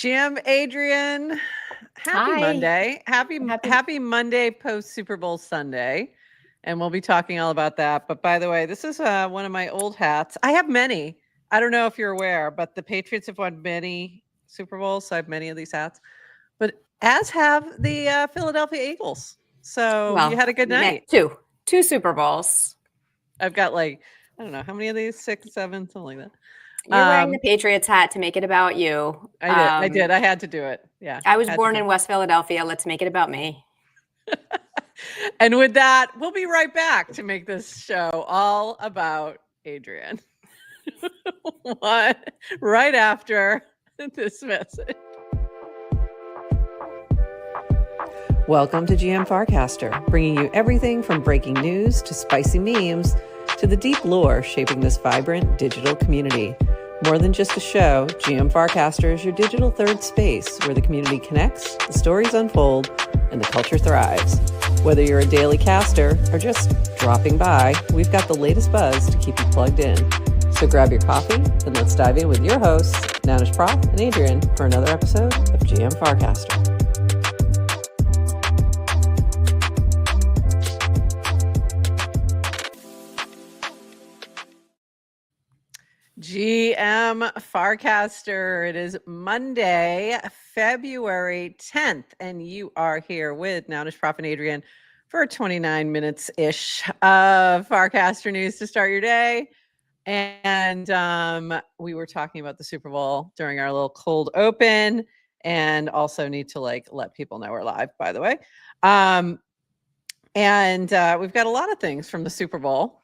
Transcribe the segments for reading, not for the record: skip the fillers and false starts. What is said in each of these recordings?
Jim, Adrian, happy Hi. Monday. Happy Happy- Monday post Super Bowl Sunday. And we'll be talking all about that. But by the way, this is one of my old hats. I have many. I don't know if you're aware, but the Patriots have won many Super Bowls. So I have many of these hats. But as have the Philadelphia Eagles. So you had a good night. Two Super Bowls. I've got I don't know, how many of these? 6, 7, something like that. You're wearing the Patriots hat to make it about you. I did. I had to do it. Yeah. I was born in West Philadelphia. Let's make it about me. And with that, we'll be right back to make this show all about Adrian. Right after this message. Welcome to GM Farcaster, bringing you everything from breaking news to spicy memes to the deep lore shaping this vibrant digital community. More than just a show, GM Farcaster is your digital third space where the community connects, the stories unfold, and the culture thrives. Whether you're a daily caster or just dropping by, we've got the latest buzz to keep you plugged in. So grab your coffee and let's dive in with your hosts, Nanish Prof and Adrian, for another episode of GM Farcaster. GM Farcaster. It is Monday, February 10th, and you are here with Nanish Prof and Adrian for 29 minutes-ish of Farcaster news to start your day. And we wwere talking about the Super Bowl during our little cold open, and also need to let people know we're live, by the way. And we've got a lot of things from the Super Bowl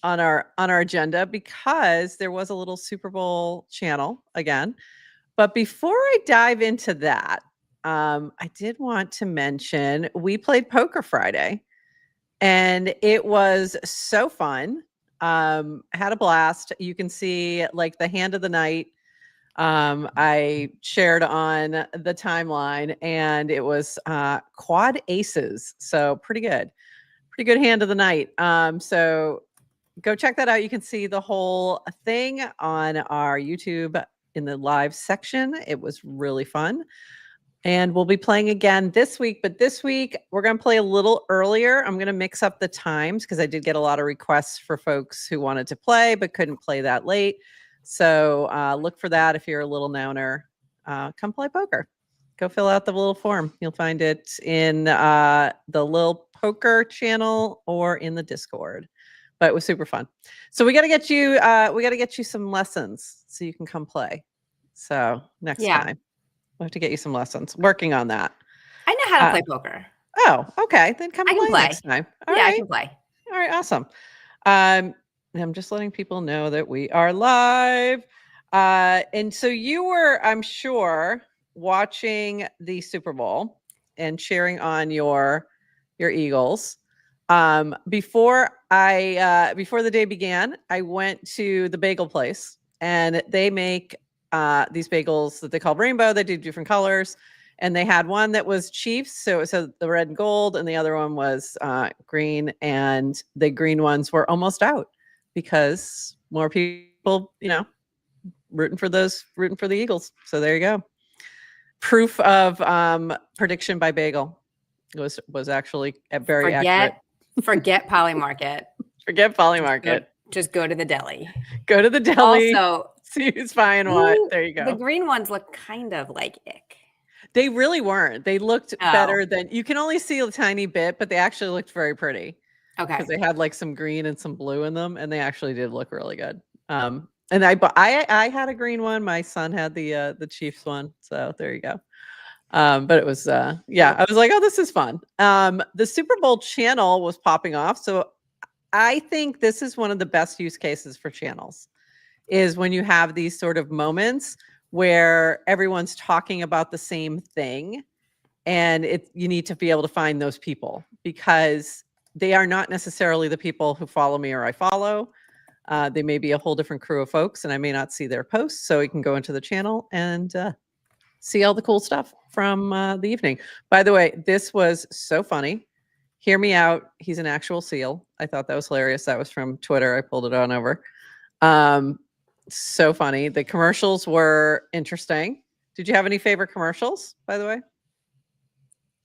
on our agenda, because there was a little Super Bowl channel again. But before I dive into that, I did want to mention we played Poker Friday, and it was so fun. Had a blast. You can see the hand of the night. I shared on the timeline, and it was quad aces. So pretty good hand of the night. So go check that out. You can see the whole thing on our YouTube in the live section. It was really fun. And we'll be playing again this week. But this week, we're going to play a little earlier. I'm going to mix up the times because I did get a lot of requests for folks who wanted to play but couldn't play that late. So look for that if you're a little nouner. Come play poker. Go fill out the little form. You'll find it in the little poker channel or in the Discord. But it was super fun. So we got to get you some lessons so you can come play. So next time we'll have to get you some lessons. Working on that. I know how to play poker. Oh, okay. Then come play next time. All right. I can play. All right, awesome. I'm just letting people know that we are live. And so you were, I'm sure, watching the Super Bowl and cheering on your Eagles. Before the day began, I went to the bagel place, and they make these bagels that they call rainbow. They do different colors, and they had one that was Chiefs, so it said the red and gold, and the other one was green, and the green ones were almost out because more people, rooting for the Eagles. So there you go. Proof of prediction by bagel was actually very accurate. Forget Polymarket. Forget Polymarket. Just go to the deli. Go to the deli. Also, see who's buying what. There you go. The green ones look kind of like ick. They really weren't. They looked better than, you can only see a tiny bit, but they actually looked very pretty. Okay. Because they had some green and some blue in them, and they actually did look really good. And I had a green one. My son had the Chiefs one. So there you go. But it was, I was like, oh, this is fun. The Super Bowl channel was popping off. So I think this is one of the best use cases for channels, is when you have these sort of moments where everyone's talking about the same thing, and you need to be able to find those people, because they are not necessarily the people who follow me or I follow. They may be a whole different crew of folks, and I may not see their posts. So you can go into the channel and see all the cool stuff from the evening. By the way, this was so funny. Hear me out. He's an actual seal. I thought that was hilarious. That was from Twitter. I pulled it on over. So funny. The commercials were interesting. Did you have any favorite commercials, by the way?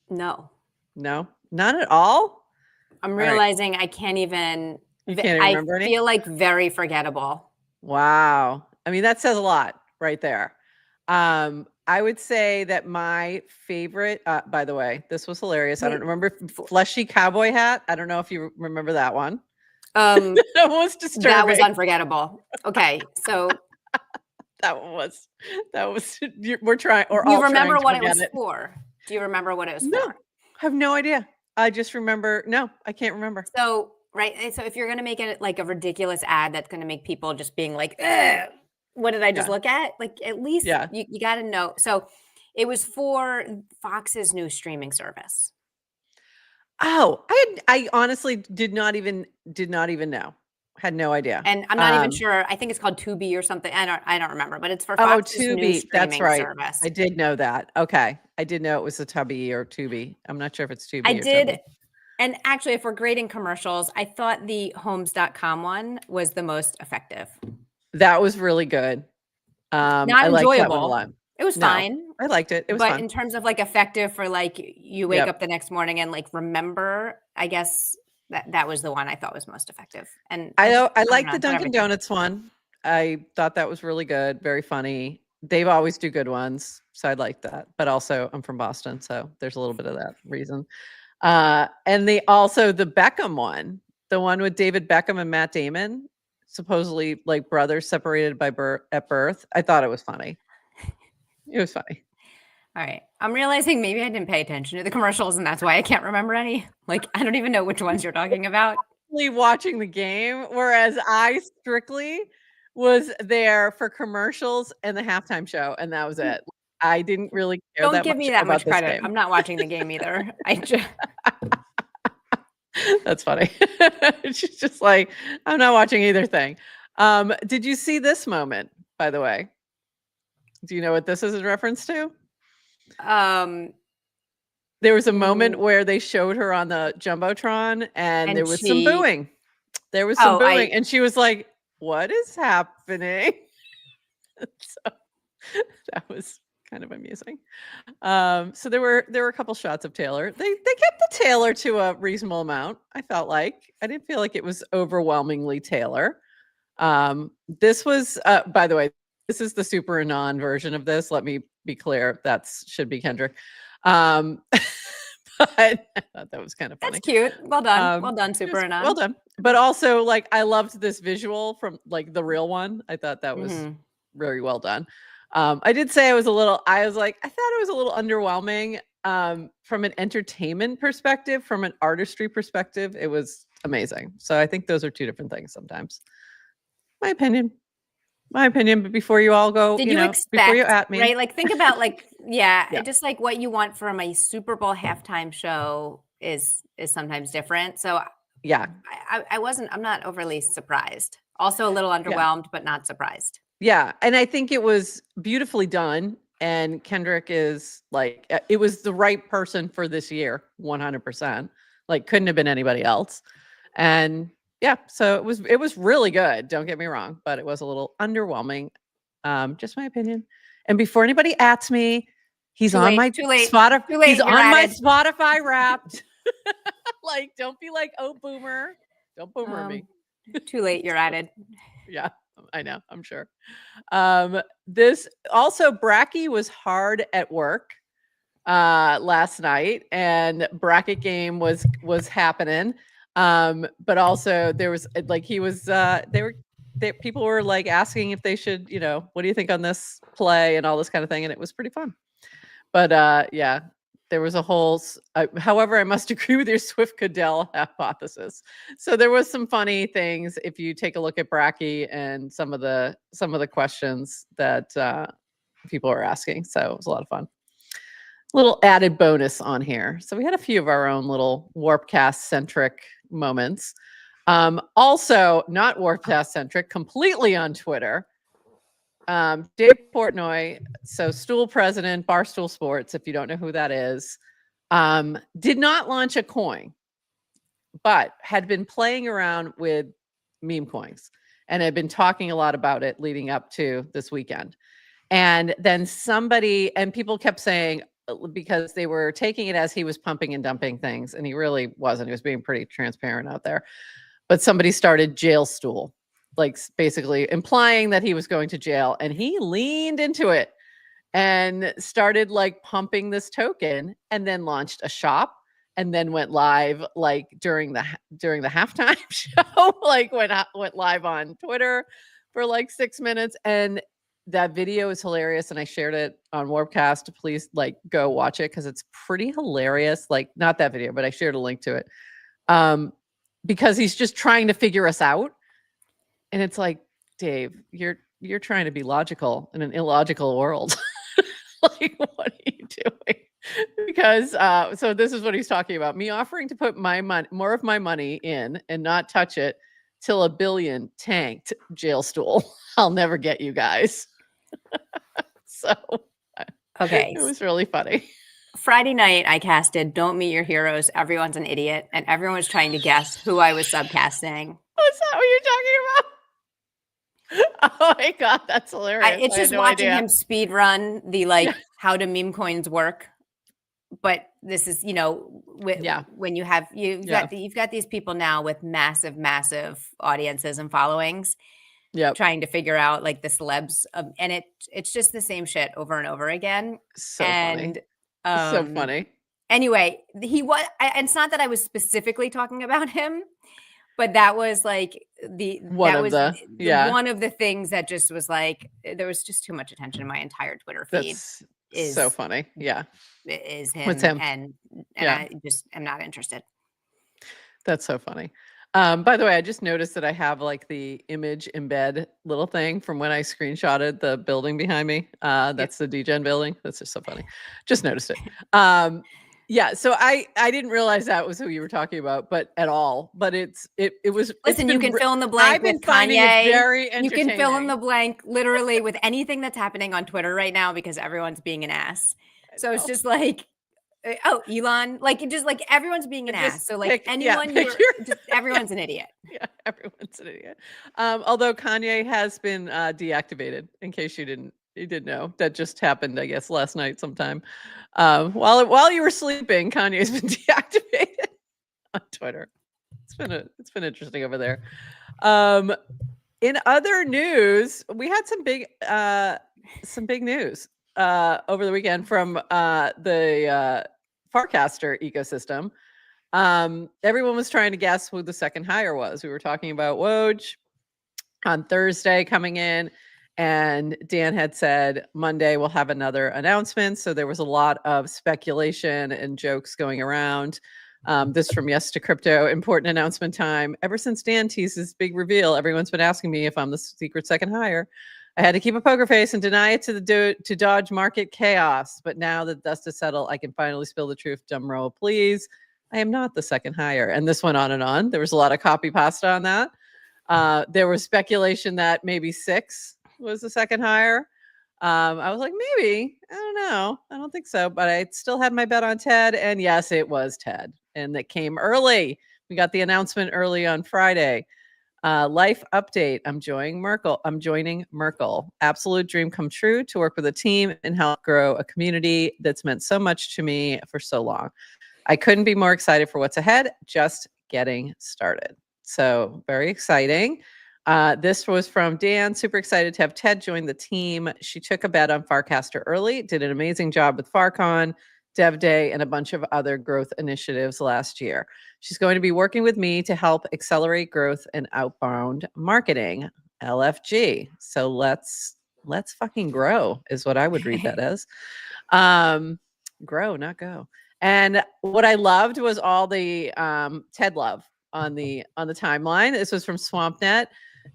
No. No, none at all. I'm All right. realizing I can't even. You can't even I remember any? feel like very forgettable. Wow. I mean, that says a lot right there. I would say that my favorite, by the way, this was hilarious. I don't remember Fleshy Cowboy Hat. I don't know if you remember that one. That That was disturbing. was unforgettable. Okay, so that was we're trying or do you all remember trying to what it forget was for? Do you remember what it was No, for? I have no idea. I just remember. No, I can't remember. So, right, so if you're gonna make it like a ridiculous ad that's gonna make people just being like, "Ugh, what did I just Yeah. look at?" Like, at least Yeah. you got to know. So, it was for Fox's new streaming service. Oh, I honestly did not even know. Had no idea. And I'm not even sure. I think it's called Tubi or something. I don't remember, but it's for Oh, Fox's new Tubi. That's streaming right. service. I did know that. Okay. I did know it was a Tubby or Tubi. I'm not sure if it's Tubi I or did. Tubi. And actually, if we're grading commercials, I thought the homes.com one was the most effective. That was really good. Not I liked that one a enjoyable. lot. It was No, fine. I liked it. It was But fun. in terms of like effective for like you wake Yep. up the next morning and like remember, I guess that was the one I thought was most effective. And I don't like know, the Dunkin' whatever. Donuts one. I thought that was really good, very funny. They've always do good ones, so I like that. But also, I'm from Boston, so there's a little bit of that reason. And the Beckham one, the one with David Beckham and Matt Damon, supposedly like brothers separated by at birth. I thought it was funny. It was funny. All right. I'm realizing maybe I didn't pay attention to the commercials and that's why I can't remember any. Like, I don't even know which ones you're talking about. Watching the game, whereas I strictly was there for commercials and the halftime show, and that was it. I didn't really care Don't that give much me that about much this credit. game. I'm not watching the game either. I just That's funny. She's just like, I'm not watching either thing. Did you see this moment, by the way? Do you know what this is in reference to? There was a moment where they showed her on the Jumbotron and there was some booing. There was some booing and she was like, "What is happening?" So that was kind of amusing. So there were a couple shots of Taylor. They kept the Taylor to a reasonable amount. I felt like I didn't feel like it was overwhelmingly Taylor. This was, by the way, this is the super anon version of this. Let me be clear. That should be Kendrick. But I thought that was kind of funny. That's cute. Well done. Well done, super anon. Well done. But also, like, I loved this visual from like the real one. I thought that was very well done. I did say I was like, I thought it was a little underwhelming. From an entertainment perspective, from an artistry perspective, it was amazing. So I think those are two different things sometimes. My opinion. But before you all go, Did you expect, before you at me, right? Like, think about like, just like what you want from a Super Bowl halftime show is sometimes different. So yeah, I'm not overly surprised. Also a little underwhelmed, but not surprised. Yeah. And I think it was beautifully done. And Kendrick is like, it was the right person for this year, 100%. Like, couldn't have been anybody else. And yeah, so it was really good. Don't get me wrong, but it was a little underwhelming. Just my opinion. And before anybody asks me, he's on my Spotify. He's on my Spotify Wrapped. Like, don't be like, oh, boomer. Don't boomer me. Too late. You're added. Yeah, I know. I'm sure. This also, Bracky was hard at work last night, and bracket game was happening. But also there was like people were like asking if they should, what do you think on this play and all this kind of thing, and it was pretty fun. But yeah, there was a whole. However, I must agree with your Swift-Cadell hypothesis. So there was some funny things if you take a look at Bracky and some of the questions that people are asking. So it was a lot of fun. Little added bonus on here. So we had a few of our own little Warpcast centric moments. Also, not Warpcast centric, completely on Twitter. Dave Portnoy, so Stool president, Barstool Sports, if you don't know who that is, did not launch a coin, but had been playing around with meme coins and had been talking a lot about it leading up to this weekend. And then people kept saying, because they were taking it as he was pumping and dumping things, and he really wasn't. He was being pretty transparent out there. But somebody started jail stool, like basically implying that he was going to jail, and he leaned into it and started like pumping this token, and then launched a shop, and then went live like during the halftime show, like went live on Twitter for like 6 minutes. And that video is hilarious, and I shared it on Warpcast. Please like go watch it because it's pretty hilarious. Like, not that video, but I shared a link to it. Because he's just trying to figure us out. And it's like, Dave, you're trying to be logical in an illogical world. Like, what are you doing? Because so this is what he's talking about. Me offering to put more of my money in and not touch it till $1 billion tanked jail stool. I'll never get you guys. So Okay. it was really funny. Friday night, I casted Don't Meet Your Heroes, Everyone's an Idiot, and everyone was trying to guess who I was subcasting. What's that what you're talking about? Oh my God, that's hilarious. It's just watching him speed run the how do meme coins work. But this is, when you've got these people now with massive audiences and followings, trying to figure out like the celebs, and it's just the same shit over and over again. So funny. So funny. Anyway, and it's not that I was specifically talking about him, but that was like one of the things that just was like, there was just too much attention in my entire Twitter feed. That's so funny. Yeah. Is him. What's him? And I just am not interested. That's so funny. By the way, I just noticed that I have like the image embed little thing from when I screenshotted the building behind me. That's the DGen building. That's just so funny. Just noticed it. Yeah, so I didn't realize that was who you were talking about, but at all. But it was. Listen, you can fill in the blank with Kanye. Very you can fill in the blank literally with anything that's happening on Twitter right now because everyone's being an ass. So it's just like, oh, Elon, like just like everyone's being an ass. So like everyone's an idiot. Yeah, everyone's an idiot. Although Kanye has been deactivated, in case you didn't know. That just happened, I guess, last night sometime. While you were sleeping, Kanye's been deactivated on Twitter. It's been interesting over there. In other news, we had some big news over the weekend from the Farcaster ecosystem. Everyone was trying to guess who the second hire was. We were talking about Woj on Thursday coming in, and Dan had said Monday we'll have another announcement. So there was a lot of speculation and jokes going around. This from Yes to Crypto, important announcement time. Ever since Dan teased his big reveal, everyone's been asking me if I'm the secret second hire. I had to keep a poker face and deny it to dodge market chaos. But now that dust has settled, I can finally spill the truth. Drum roll, please. I am not the second hire. And this went on and on. There was a lot of copy pasta on that. There was speculation that maybe 6 was the second hire. I was like, maybe. I don't know. I don't think so. But I still had my bet on Ted. And yes, it was Ted. And it came early. We got the announcement early on Friday. Life update. I'm joining Merkle. Absolute dream come true to work with a team and help grow a community that's meant so much to me for so long. I couldn't be more excited for what's ahead. Just getting started. So very exciting. This was from Dan. Super excited to have Ted join the team. She took a bet on Farcaster early, did an amazing job with FarCon, Dev Day, and a bunch of other growth initiatives last year. She's going to be working with me to help accelerate growth and outbound marketing, LFG. So let's fucking grow is what I would read that as. Grow, not go. And what I loved was all the Ted love on the timeline. This was from SwampNet.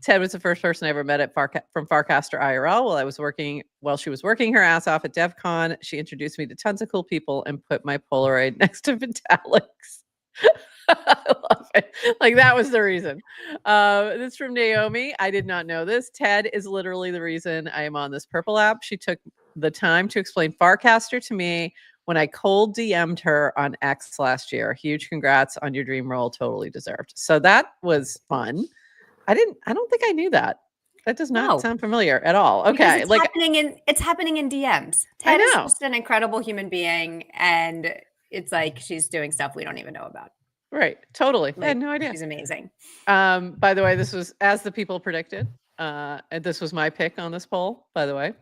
Ted was the first person I ever met from Farcaster IRL while she was working her ass off at DevCon. She introduced me to tons of cool people and put my Polaroid next to Vitalik's. I love it. Like, that was the reason. This is from Naomi. I did not know this. Ted is literally the reason I am on this purple app. She took the time to explain Farcaster to me when I cold DM'd her on X last year. Huge congrats on your dream role. Totally deserved. So that was fun. I don't think I knew that. That does not sound familiar at all. Okay. It's happening in DMs. Ted is just an incredible human being. And it's like, she's doing stuff we don't even know about. Right. Totally. Like, I had no idea. She's amazing. By the way, this was as the people predicted. And this was my pick on this poll, by the way.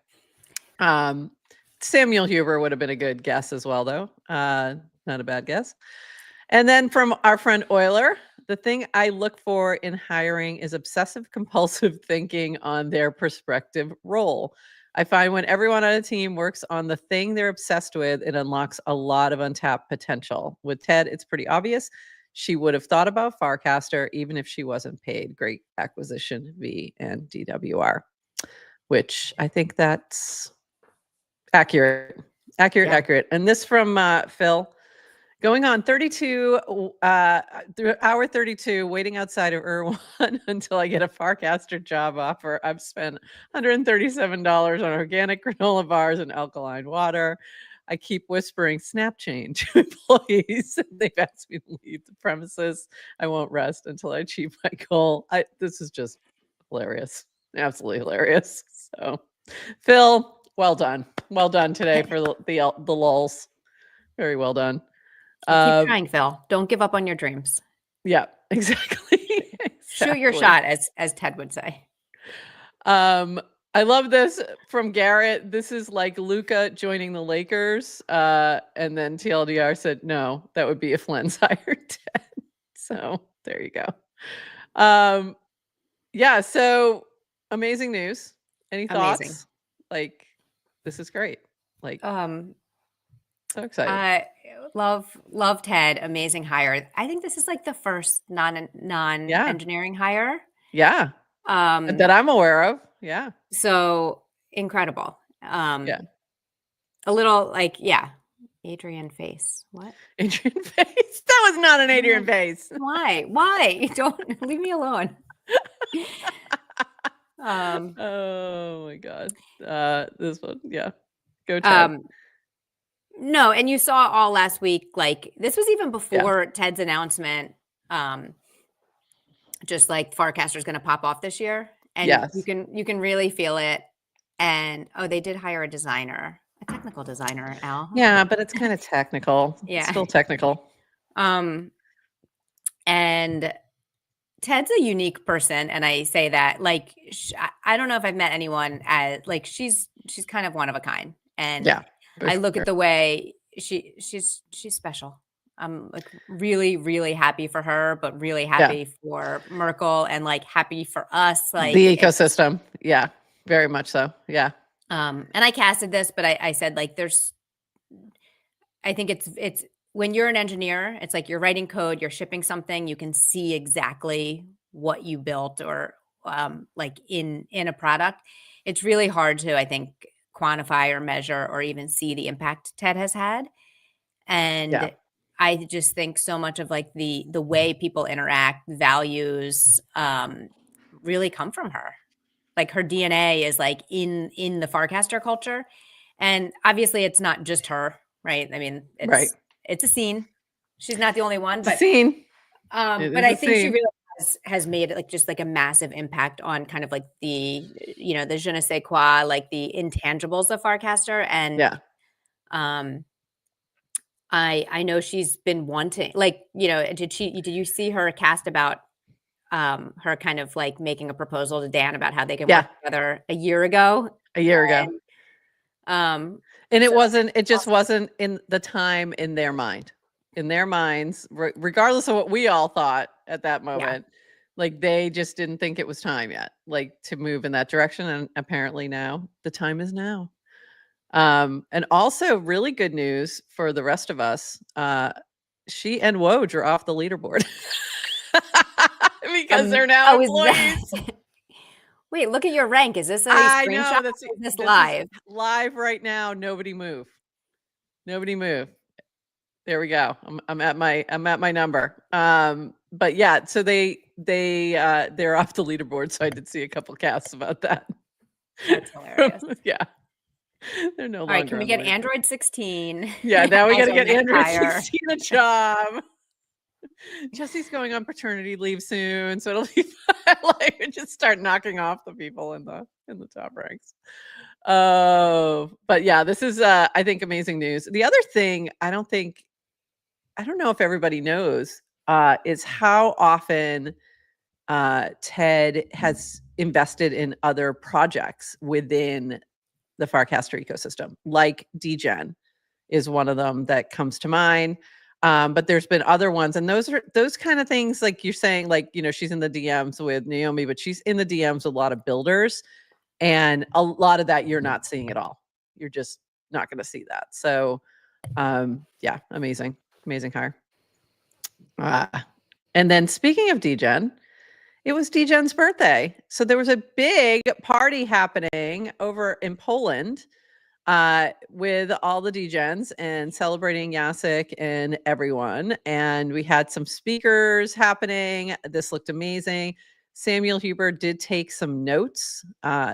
Samuel Huber would have been a good guess as well, though. Not a bad guess. And then from our friend Euler, the thing I look for in hiring is obsessive compulsive thinking on their prospective role. I find when everyone on a team works on the thing they're obsessed with, it unlocks a lot of untapped potential. With Ted, it's pretty obvious. She would have thought about Farcaster even if she wasn't paid. Great acquisition, V and DWR, which I think that's accurate. Accurate. And this from Phil. Going on 32, through hour 32, waiting outside of Irwan until I get a Farcaster job offer. I've spent $137 on organic granola bars and alkaline water. I keep whispering snap change to employees. They've asked me to leave the premises. I won't rest until I achieve my goal. This is just hilarious. Absolutely hilarious. So, Phil, well done. Well done today for the lulz. Very well done. Keep trying, Phil. Don't give up on your dreams. Yeah, exactly. Shoot your shot, as Ted would say. I love this from Garrett. This is like Luka joining the Lakers. And then TLDR said, no, that would be if Len's hired Ted. So there you go. Yeah, so amazing news. Any thoughts? Amazing. Like, this is great. Like, so excited. Love Ted. Amazing hire. I think this is like the first non-engineering hire. Yeah. That I'm aware of. Yeah. So incredible. Yeah. A little like, Adrian face. What? Adrian face? That was not an Adrian face. Why? Don't leave me alone. Oh my God. This one. Yeah. Go Ted. No, and you saw all last week, like this was even before Ted's announcement, just like Farcaster's going to pop off this year. And you can really feel it. And they did hire a technical designer, Al. Yeah, but it's kind of technical. Yeah. It's still technical. And Ted's a unique person. And I say that like, I don't know if I've met anyone as like, she's kind of one of a kind. And I look at the way she's special. I'm like really, really happy for her, but really happy for Merkel and like happy for us. Like the ecosystem. Yeah, very much so. Yeah. And I casted this, but I said like I think it's when you're an engineer, it's like you're writing code, you're shipping something, you can see exactly what you built or like in a product. It's really hard to, I think, quantify or measure or even see the impact Ted has had. And I just think so much of like the way people interact, values, really come from her. Like her DNA is like in the Farcaster culture. And obviously it's not just her, right? I mean, it's a scene. She's not the only one, but scene. But I think she really has made like just like a massive impact on kind of like the je ne sais quoi, like the intangibles of Farcaster. And I know she's been wanting, like, did you see her cast about her kind of like making a proposal to Dan about how they can work together a year ago? And it just wasn't in the time in their mind. In their minds, regardless of what we all thought at that moment, like they just didn't think it was time yet, like to move in that direction. And apparently now the time is now. And also really good news for the rest of us. She and Woj are off the leaderboard because they're now employees. Wait, look at your rank. Is this a screenshot? Know, this live? Live right now. Nobody move. There we go. I'm at my number. But yeah, so they're off the leaderboard. So I did see a couple casts about that. That's hilarious. They're no longer. All right, can we get Android 16? Yeah, now we got to get Android 16 a job. Jesse's going on paternity leave soon, so it'll be like just start knocking off the people in the top ranks. But yeah, this is I think amazing news. The other thing I don't know if everybody knows is how often Ted has invested in other projects within the Farcaster ecosystem, like DGen is one of them that comes to mind. But there's been other ones, and those kind of things, like you're saying, like, she's in the DMs with Naomi, but she's in the DMs with a lot of builders, and a lot of that you're not seeing at all. You're just not going to see that. So, yeah, amazing hire. And then speaking of DGen, it was DGen's birthday. So there was a big party happening over in Poland with all the DGens and celebrating Jacek and everyone. And we had some speakers happening. This looked amazing. Samuel Huber did take some notes.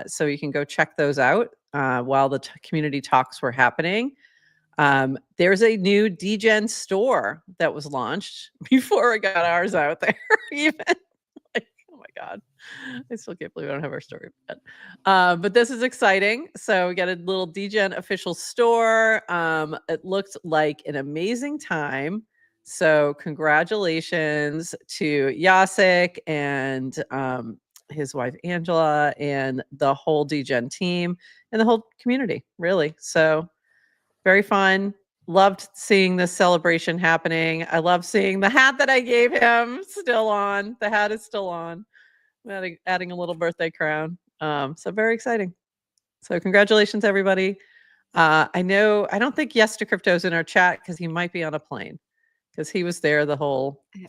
So you can go check those out while the community talks were happening. There's a new DGen store that was launched before we got ours out there even. Oh my God. I still can't believe I don't have our story yet. But this is exciting. So we got a little DGen official store. It looked like an amazing time. So congratulations to Jacek and his wife, Angela, and the whole DGen team and the whole community, really. So very fun. Loved seeing this celebration happening. I love seeing the hat that I gave him still on. The hat is still on. Adding a little birthday crown. So very exciting. So congratulations, everybody. I don't think Yes to Crypto's in our chat because he might be on a plane because he was there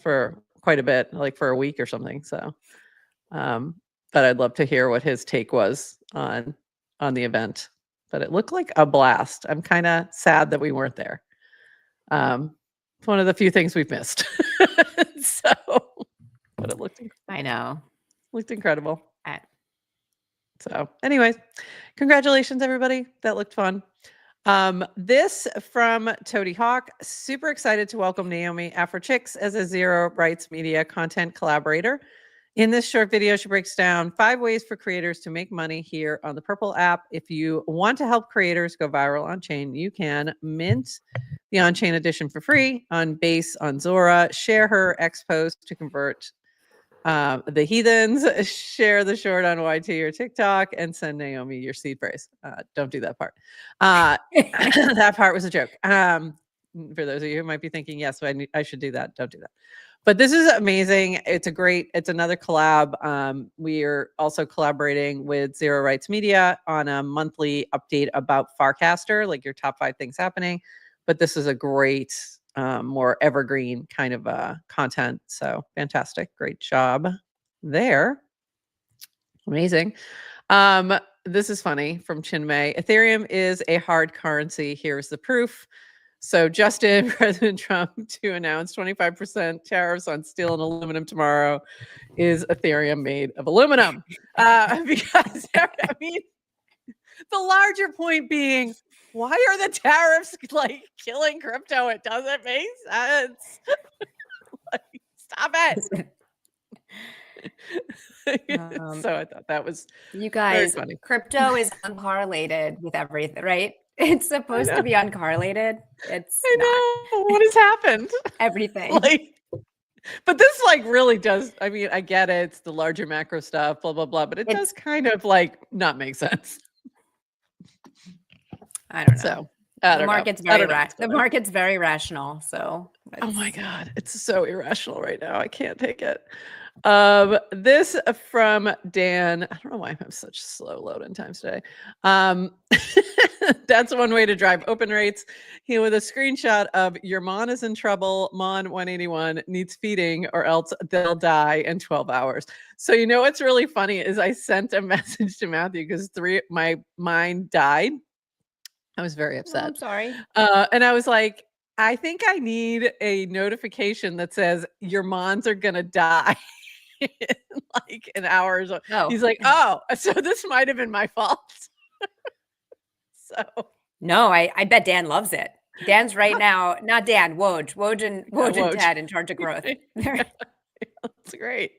for quite a bit, like for a week or something. So, but I'd love to hear what his take was on the event. But it looked like a blast. I'm kind of sad that we weren't there. It's one of the few things we've missed. So, but it looked incredible. I know. Looked incredible. So anyways, congratulations, everybody. That looked fun. This from Toady Hawk. Super excited to welcome Naomi Afrochicks as a Zero Rights Media content collaborator. In this short video, she breaks down 5 ways for creators to make money here on the Purple app. If you want to help creators go viral on-chain, you can mint the on-chain edition for free on Base on Zora. Share her X post to convert the heathens. Share the short on YT or TikTok and send Naomi your seed phrase. Don't do that part. That part was a joke. For those of you who might be thinking, yes, I should do that. Don't do that. But this is amazing. It's another collab. We are also collaborating with Zero Rights Media on a monthly update about Farcaster, like your top 5 things happening. But this is a great, more evergreen kind of content. So fantastic. Great job there. Amazing. This is funny from Chinmay. Ethereum is a hard currency. Here's the proof. So Justin, President Trump, to announce 25% tariffs on steel and aluminum tomorrow. Is Ethereum made of aluminum? Because, I mean, the larger point being, why are the tariffs like killing crypto? It doesn't make sense. Like, stop it. So I thought that was you guys, funny. Crypto is uncorrelated with everything, right? It's supposed to be uncorrelated. It's not. What has happened? Everything. But this really does. I mean, I get it. It's the larger macro stuff, blah, blah, blah. But it does kind of not make sense. I don't know. So the market's very rational. So oh my God, it's so irrational right now. I can't take it. This from Dan. I don't know why I have such slow load-in times today. That's one way to drive open rates. Here with a screenshot of your Mon is in trouble. Mon 181 needs feeding or else they'll die in 12 hours. So what's really funny is I sent a message to Matthew because mine died. I was very upset. Oh, I'm sorry. And I was like, I think I need a notification that says your Mons are gonna die in an hour or so. Oh. He's like, oh, so this might have been my fault. So no, I bet Dan loves it. Dan's right now, not Dan, Woj and Ted in charge of growth. That's great.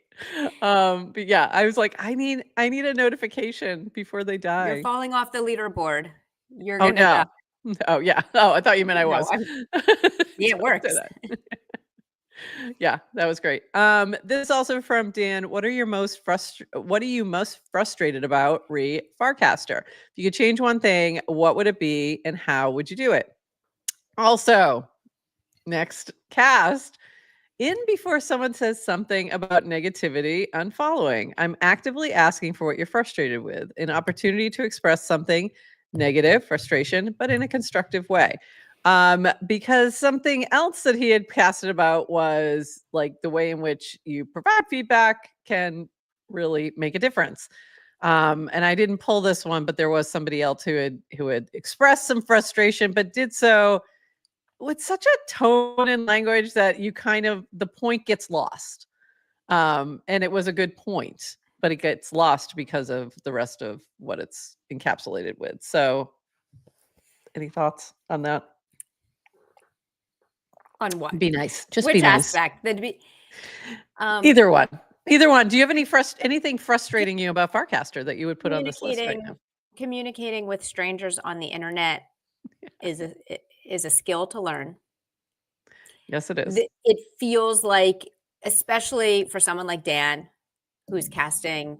But yeah, I was like, I need a notification before they die. You're falling off the leaderboard. You're Oh gonna die. no. Oh yeah. Oh, I thought you meant I was. Yeah, it works. Yeah, that was great. This is also from Dan. What are you most frustrated about re Farcaster? If you could change one thing, what would it be and how would you do it? Also, next cast. In before someone says something about negativity, unfollowing. I'm actively asking for what you're frustrated with, an opportunity to express something negative, frustration, but in a constructive way. Because something else that he had casted about was like the way in which you provide feedback can really make a difference. And I didn't pull this one, but there was somebody else who had expressed some frustration, but did so with such a tone and language that you kind of the point gets lost. And it was a good point, but it gets lost because of the rest of what it's encapsulated with. So any thoughts on that? On what? Be nice. Just which be nice. Aspect? That'd be either one. Either one. Do you have anything frustrating you about Farcaster that you would put on this list right now? Communicating with strangers on the internet is a skill to learn. Yes, it is. It feels like, especially for someone like Dan, who's casting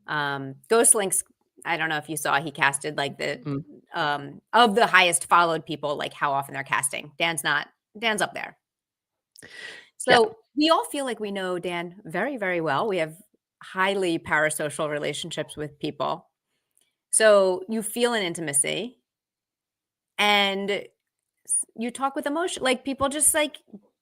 Ghost Links. I don't know if you saw, he casted like the of the highest followed people, like how often they're casting. Dan's up there. So we all feel like we know Dan very, very well. We have highly parasocial relationships with people. So you feel an intimacy and you talk with emotion. Like people just like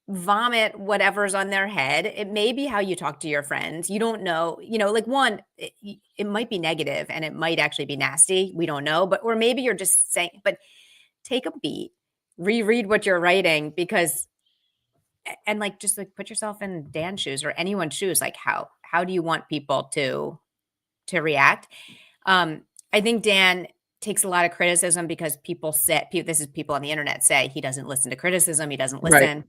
vomit whatever's on their head. It may be how you talk to your friends. You don't know, like one, it might be negative and it might actually be nasty. We don't know, or maybe you're just saying, but take a beat, reread what you're writing and like, just like put yourself in Dan's shoes or anyone's shoes. Like how do you want people to react? I think Dan takes a lot of criticism because people on the internet say he doesn't listen to criticism. He doesn't listen.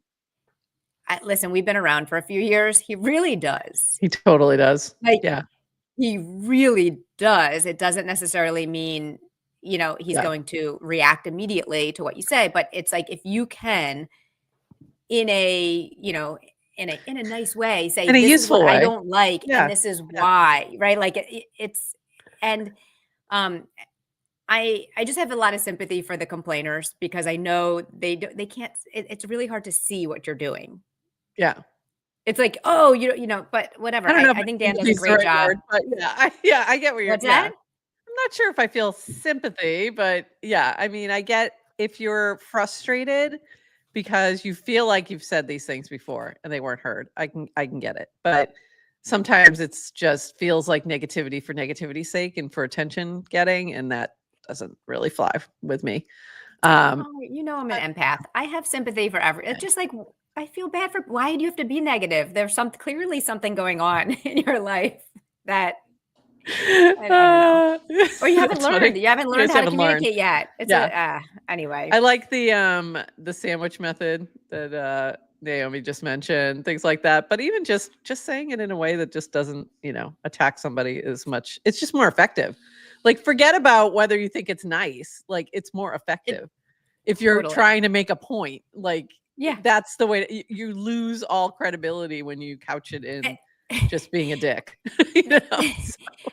Right. Listen, we've been around for a few years. He really does. He totally does. Like, yeah, he really does. It doesn't necessarily mean, he's going to react immediately to what you say, but it's like, if you can in a nice way say, in a this useful is what way. I don't like. And this is why, right? Like I just have a lot of sympathy for the complainers because I know they can't, it's really hard to see what you're doing. Yeah. It's like, oh, but whatever. I think Dan does a great job. Word, but I get what you're What's that? I'm not sure if I feel sympathy, but yeah, I mean, I get if you're frustrated because you feel like you've said these things before and they weren't heard. I can get it. But sometimes it's just feels like negativity for negativity's sake and for attention getting, and that doesn't really fly with me. I'm an empath. I have sympathy for it's just like, I feel bad for, why do you have to be negative? There's clearly something going on in your life that I don't know. Or you haven't learned. Funny. You haven't learned how to communicate yet. It's anyway. I like the sandwich method that Naomi just mentioned, things like that. But even just saying it in a way that just doesn't, attack somebody as much. It's just more effective. Like, forget about whether you think it's nice. Like, it's more effective if you're trying to make a point. Like, that's the way you lose all credibility when you couch it in just being a dick.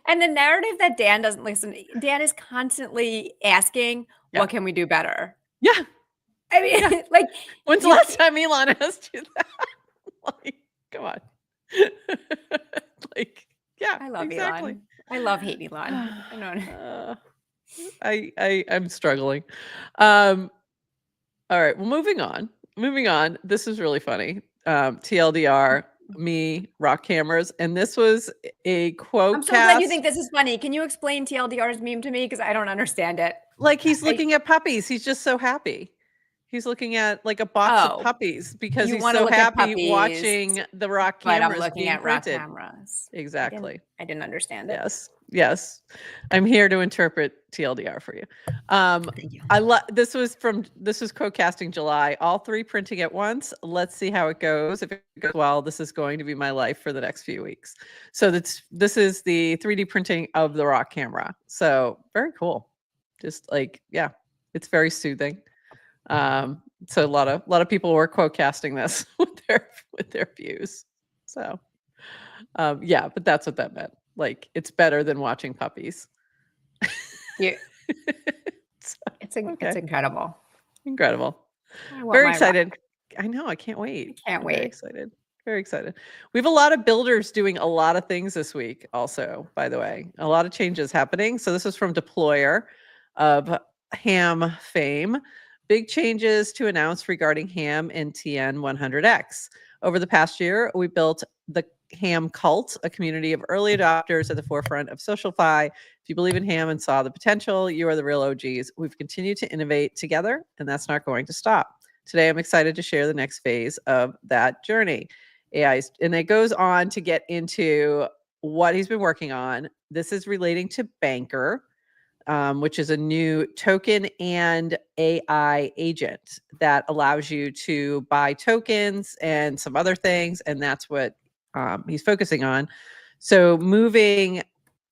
And the narrative that Dan doesn't listen, Dan is constantly asking, what can we do better? Yeah. I mean, like, when's the last time Elon asked you that? Like, come on. Like, yeah, I love exactly. Elon. I love hate Elon. I don't know. I'm struggling. All right. Well, moving on. This is really funny. TLDR, me, rock cameras. And this was a quote. I'm so glad you think this is funny. Can you explain TLDR's meme to me? Because I don't understand it. Like, he's looking at puppies. He's just so happy. He's looking at like a box of puppies because he's so happy watching the rock cameras. But I'm looking at rock cameras. Exactly. I didn't understand it. Yes. Yes, I'm here to interpret TLDR for you. Thank you. This was co-casting July, all 3 printing at once. Let's see how it goes. If it goes well, this is going to be my life for the next few weeks. So this is the 3D printing of the rock camera. So very cool. Just like, yeah, it's very soothing. So a lot of people were quote-casting this with their views. So yeah, but that's what that meant. Like, it's better than watching puppies. Yeah. It's incredible. Incredible. Very excited. I know. I can't wait. I can't wait. Very excited. Very excited. We have a lot of builders doing a lot of things this week also, by the way. A lot of changes happening. So this is from Deployer of ham fame. Big changes to announce regarding ham and TN100X. Over the past year, we built the Ham Cult, a community of early adopters at the forefront of social-fi. If you believe in ham and saw the potential, you are the real OGs. We've continued to innovate together, and that's not going to stop. Today, I'm excited to share the next phase of that journey. AI, and it goes on to get into what he's been working on. This is relating to Banker, which is a new token and AI agent that allows you to buy tokens and some other things, and that's what he's focusing on. So moving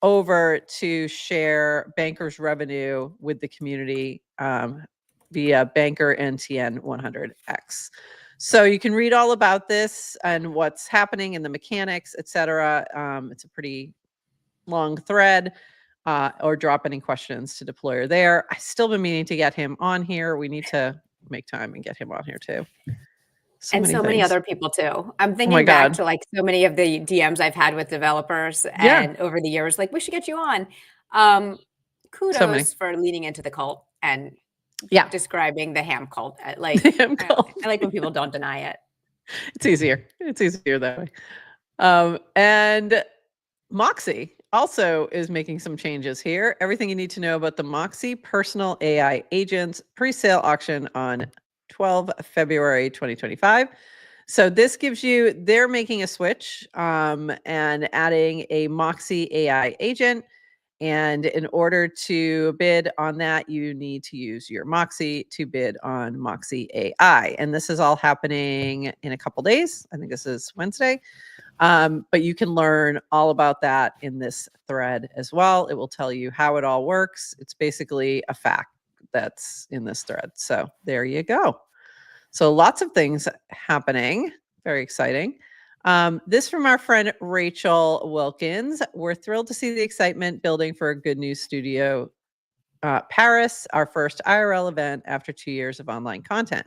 over to share Banker's revenue with the community via Banker and TN100X. So you can read all about this and what's happening in the mechanics, etc. It's a pretty long thread. Or drop any questions to Deployer there. I've still been meaning to get him on here. We need to make time and get him on here too. So many other people too. I'm thinking back to like so many of the DMs I've had with developers and over the years, like, we should get you on. Kudos for leaning into the cult and describing the ham cult. Like, I like when people don't deny it. It's easier. It's easier that way. And Moxie also is making some changes here. Everything you need to know about the Moxie personal AI agents pre-sale auction on 12 February 2025. So this gives you, they're making a switch and adding a Moxie AI agent. And in order to bid on that, you need to use your Moxie to bid on Moxie AI. And this is all happening in a couple days. I think this is Wednesday. But you can learn all about that in this thread as well. It will tell you how it all works. It's basically a fact that's in this thread. So there you go. So lots of things happening. Very exciting. This from our friend Rachel Wilkins. We're thrilled to see the excitement building for a Good News Studio Paris, our first IRL event after 2 years of online content.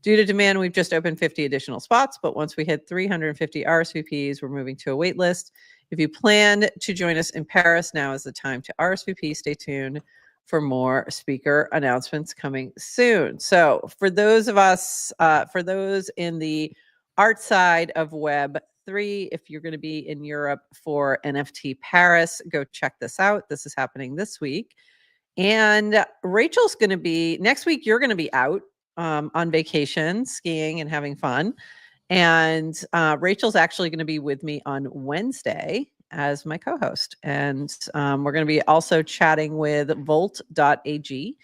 Due to demand, we've just opened 50 additional spots, but once we hit 350 RSVPs, we're moving to a wait list. If you plan to join us in Paris, now is the time to RSVP. Stay tuned for more speaker announcements coming soon. So for those of us, for those in the art side of Web3, if you're going to be in Europe for NFT Paris, go check this out. This is happening this week. And Rachel's going to be, next week, you're going to be out on vacation, skiing and having fun. And Rachel's actually going to be with me on Wednesday as my co-host. And we're going to be also chatting with Volt.ag.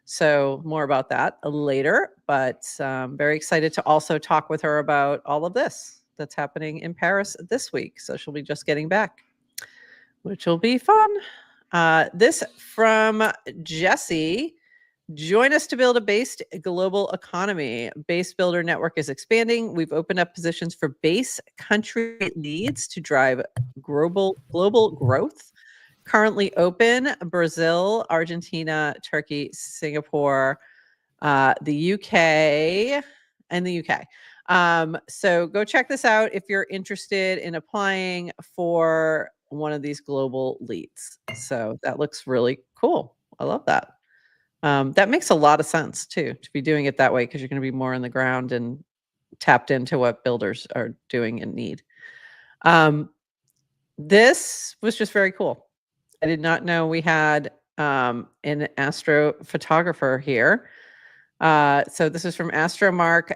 So more about that later, but very excited to also talk with her about all of this that's happening in Paris this week. So she'll be just getting back, which will be fun. This from Jesse. Join us to build a based global economy. Base Builder Network is expanding. We've opened up positions for base country leads to drive global growth. Currently open: Brazil, Argentina, Turkey, Singapore, the UK, and the UK. So go check this out if you're interested in applying for one of these global leads. So that looks really cool. I love that. That makes a lot of sense too, to be doing it that way, because you're going to be more on the ground and tapped into what builders are doing and need. This was just very cool. I did not know we had an astrophotographer here. So this is from AstroMark.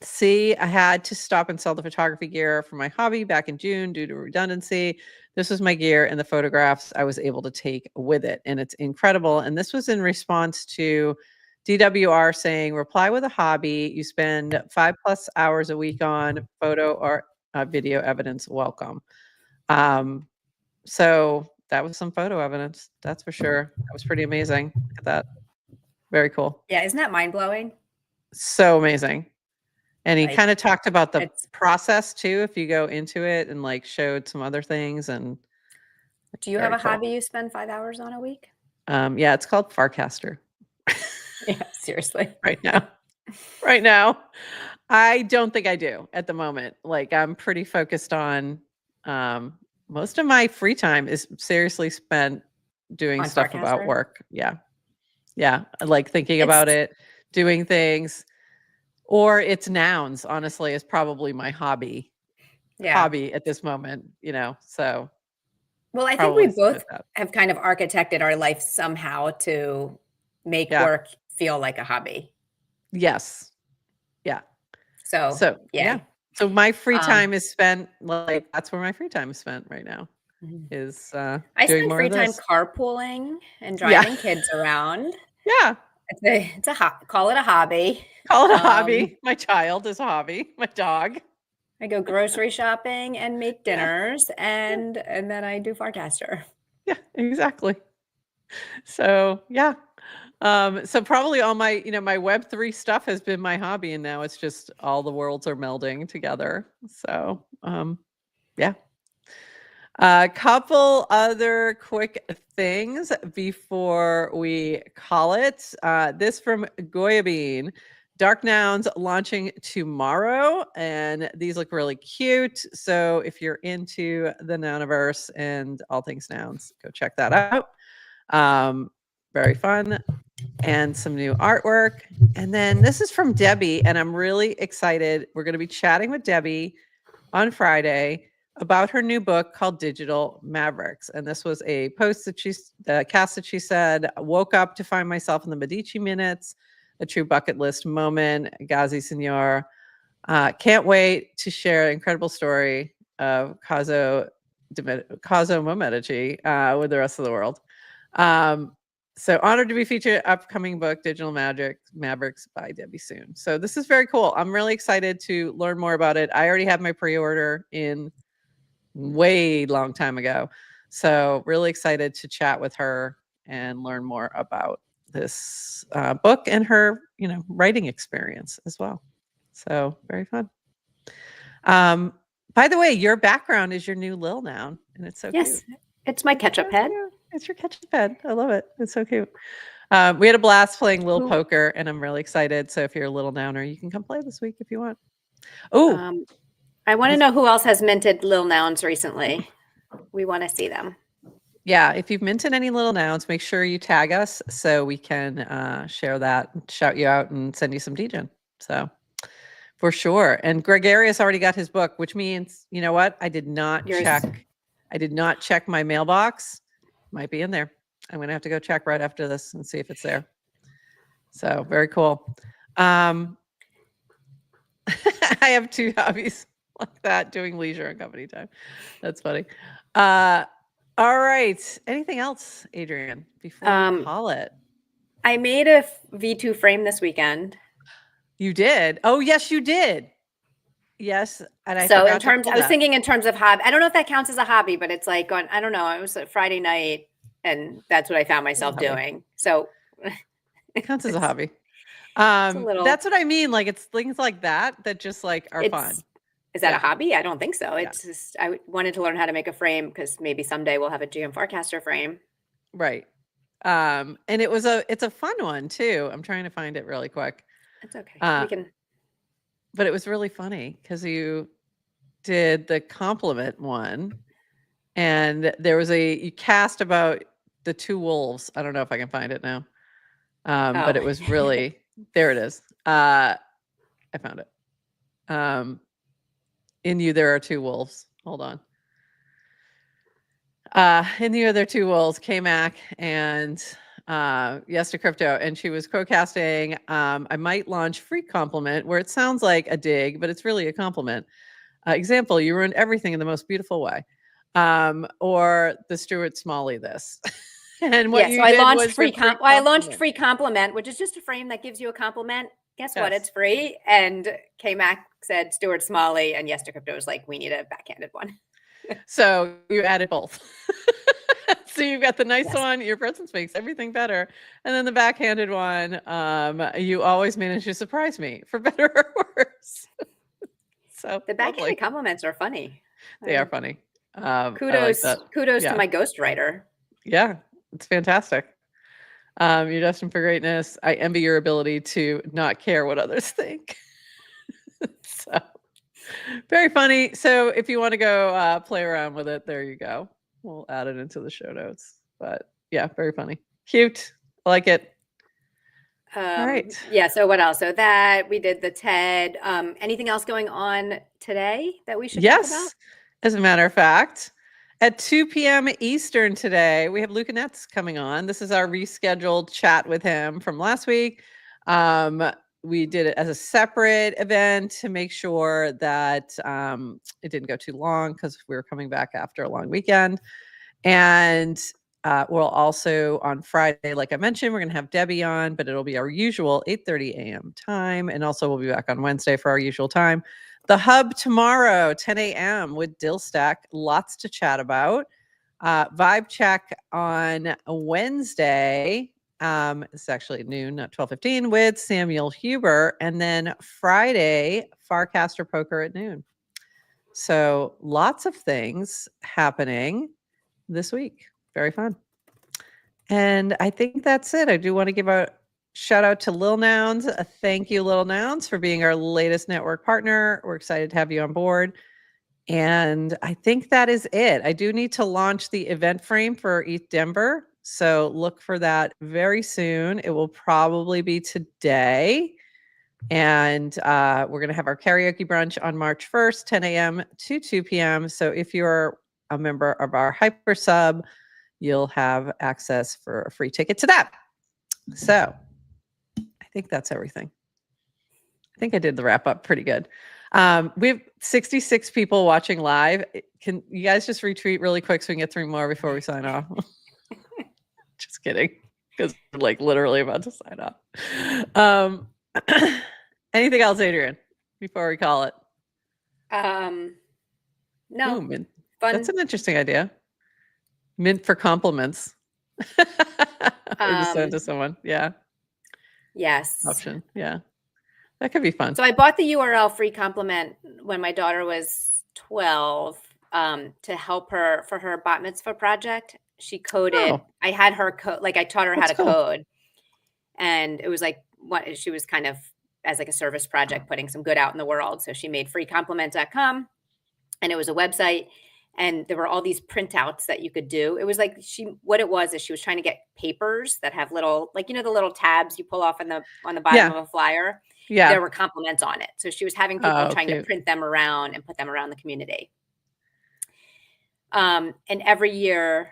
See, I had to stop and sell the photography gear for my hobby back in June due to redundancy. this was my gear and the photographs I was able to take with it. And it's incredible. And this was in response to DWR saying, reply with a hobby you spend 5+ hours a week on, photo or video evidence, welcome. So that was some photo evidence. That's for sure. That was pretty amazing. Look at that. Very cool. Yeah. Isn't that mind blowing? So amazing. And he kind of talked about the process too, if you go into it, and like showed some other things. And do you have a hobby you spend 5 hours on a week? Yeah, it's called Farcaster. Yeah, seriously. Right now. I don't think I do at the moment. Like, I'm pretty focused on, most of my free time is seriously spent doing stuff about work. Yeah. Like thinking about it, doing things, or it's nouns, honestly, is probably my hobby at this moment, so. Well, I think we both have kind of architected our life somehow to make work feel like a hobby. Yes. Yeah. So yeah. So my free time is spent, like, that's where my free time is spent right now, is I doing spend more free of time this. carpooling and driving kids around. Yeah. It's call it a hobby. Call it a hobby. My child is a hobby. My dog. I go grocery shopping and make dinners, and then I do Farcaster. Yeah, exactly. So yeah. So probably all my, my Web3 stuff has been my hobby, and now it's just all the worlds are melding together. So yeah. A couple other quick things before we call it. This from Goya Bean. Dark Nouns launching tomorrow, and these look really cute. So if you're into the Nouniverse and all things nouns, go check that out. Very fun, and some new artwork. And then this is from Debbie, and I'm really excited. We're going to be chatting with Debbie on Friday about her new book called Digital Mavericks. And this was a post that cast that she said, woke up to find myself in the Medici Minutes, a true bucket list moment, Gazi Signor. Can't wait to share an incredible story of Cosimo Medici with the rest of the world. So honored to be featured upcoming book, Digital Mavericks by Debbie Soon. So this is very cool. I'm really excited to learn more about it. I already have my pre-order in way long time ago. So really excited to chat with her and learn more about this book and her, writing experience as well. So very fun. By the way, your background is your new Lil noun, and it's so cute. It's my ketchup head. It's your ketchup head. I love it. It's so cute. We had a blast playing Lil Poker, and I'm really excited. So if you're a Little Nouner, you can come play this week if you want. Oh, I want to know who else has minted Lil Nouns recently. We want to see them. Yeah, if you've minted any Little Nouns, make sure you tag us so we can share that, shout you out, and send you some DGen. So for sure. And Gregarious already got his book, which means, you know what? I did not check my mailbox. Might be in there. I'm going to have to go check right after this and see if it's there. So very cool. I have two hobbies like that, doing leisure and company time. That's funny. All right. Anything else, Adrienne, before we call it? I made a V2 frame this weekend. You did? Oh, yes, you did. Yes. And I was thinking in terms of hobby. I don't know if that counts as a hobby, but it's like I don't know. It was a Friday night, and that's what I found myself doing. So it counts as a hobby. That's what I mean. Like, it's things like that just like are fun. Is that a hobby? I don't think so. It's just, I wanted to learn how to make a frame because maybe someday we'll have a GM Farcaster frame. Right. And it's a fun one too. I'm trying to find it really quick. That's okay. But it was really funny because you did the compliment one, and there was you cast about the two wolves. I don't know if I can find it now. But it was really, there it is. I found it. In you, there are two wolves. Hold on. In you, there are two wolves, K-Mac and Yes to Crypto. And she was co-casting I might launch free compliment, where it sounds like a dig, but it's really a compliment. Example, you ruined everything in the most beautiful way. or the Stuart Smalley this. And what so I launched I launched free compliment, which is just a frame that gives you a compliment. Guess what? It's free. And K-Mac said Stuart Smalley, and Yes to Crypto was like, we need a backhanded one. So you added both. So you've got the nice one, your presence makes everything better. And then the backhanded one, you always manage to surprise me, for better or worse. So the backhanded compliments are funny. They are funny. Kudos to my ghostwriter. Yeah, it's fantastic. You're destined for greatness. I envy your ability to not care what others think. So very funny. So if you want to go play around with it, there you go. We'll add it into the show notes. But yeah, very funny. Cute. I like it. All right. Yeah. So what else? So that we did the TED. Anything else going on today that we should talk about? As a matter of fact, at 2 p.m. Eastern today, we have Luca Netz coming on. This is our rescheduled chat with him from last week. We did it as a separate event to make sure that it didn't go too long because we were coming back after a long weekend. And we'll also on Friday, like I mentioned, we're going to have Debbie on, but it'll be our usual 8:30 a.m. time. And also we'll be back on Wednesday for our usual time. The Hub tomorrow, 10 a.m. with Dillstack. Lots to chat about. Vibe check on Wednesday. It's actually at noon, not 12:15, with Samuel Huber. And then Friday, Farcaster Poker at noon. So lots of things happening this week. Very fun. And I think that's it. I do want to give a shout out to Lil Nouns. A thank you, Lil Nouns, for being our latest network partner. We're excited to have you on board. And I think that is it. I do need to launch the event frame for ETH Denver. So look for that very soon. It will probably be today. And we're going to have our karaoke brunch on March 1st, 10 a.m. to 2 p.m. So if you're a member of our Hyper Sub, you'll have access for a free ticket to that. So I think that's everything. I think I did the wrap up pretty good. We have 66 people watching live. Can you guys just retweet really quick so we can get 3 more before we sign off? Just kidding, because we're like literally about to sign off. Anything else, Adrian, before we call it? No. Ooh, that's an interesting idea. Mint for compliments. Or just send to someone. Yeah. Yes. Option. Yeah. That could be fun. So I bought the URL free compliment when my daughter was 12 to help her for her bat mitzvah project. She coded. I had her code, like I taught her how to code. And it was like what she was kind of as like a service project, putting some good out in the world. So she made freecompliment.com, and it was a website. And there were all these printouts that you could do. It was like what it was is she was trying to get papers that have little, like, you know, the little tabs you pull off on the bottom of a flyer. Yeah. There were compliments on it. So she was having people trying to print them around and put them around the community. And every year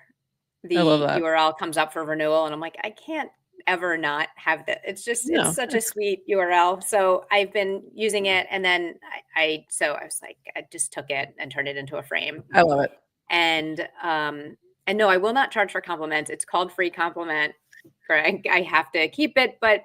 the URL comes up for renewal, and I'm like, I can't ever not have that. It's just, it's such a sweet URL. So I've been using it. And then I was like, I just took it and turned it into a frame. I love it. And no, I will not charge for compliments. It's called free compliment, Greg. I have to keep it, but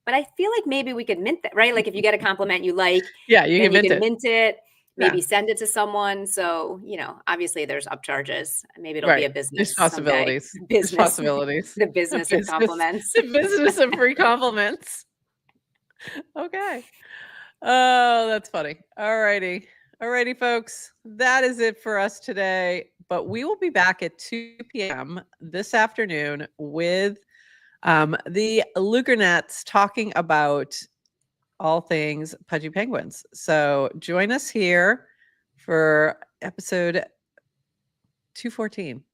I feel like maybe we could mint that, right? Like if you get a compliment you like, you can mint it. Maybe send it to someone. So, you know, obviously there's upcharges. Maybe it'll be a business. There's possibilities. Business. There's possibilities. The business of compliments. The business of free compliments. Okay. Oh, that's funny. All righty. All righty, folks. That is it for us today. But we will be back at 2 p.m. this afternoon with the Lucernets talking about all things Pudgy Penguins. So join us here for episode 214.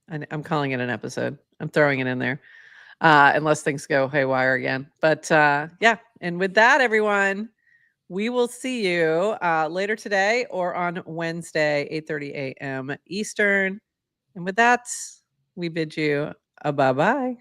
I'm calling it an episode. I'm throwing it in there. Unless things go haywire again. But yeah. And with that, everyone, we will see you later today or on Wednesday, 8:30 a.m. Eastern. And with that, we bid you a bye-bye.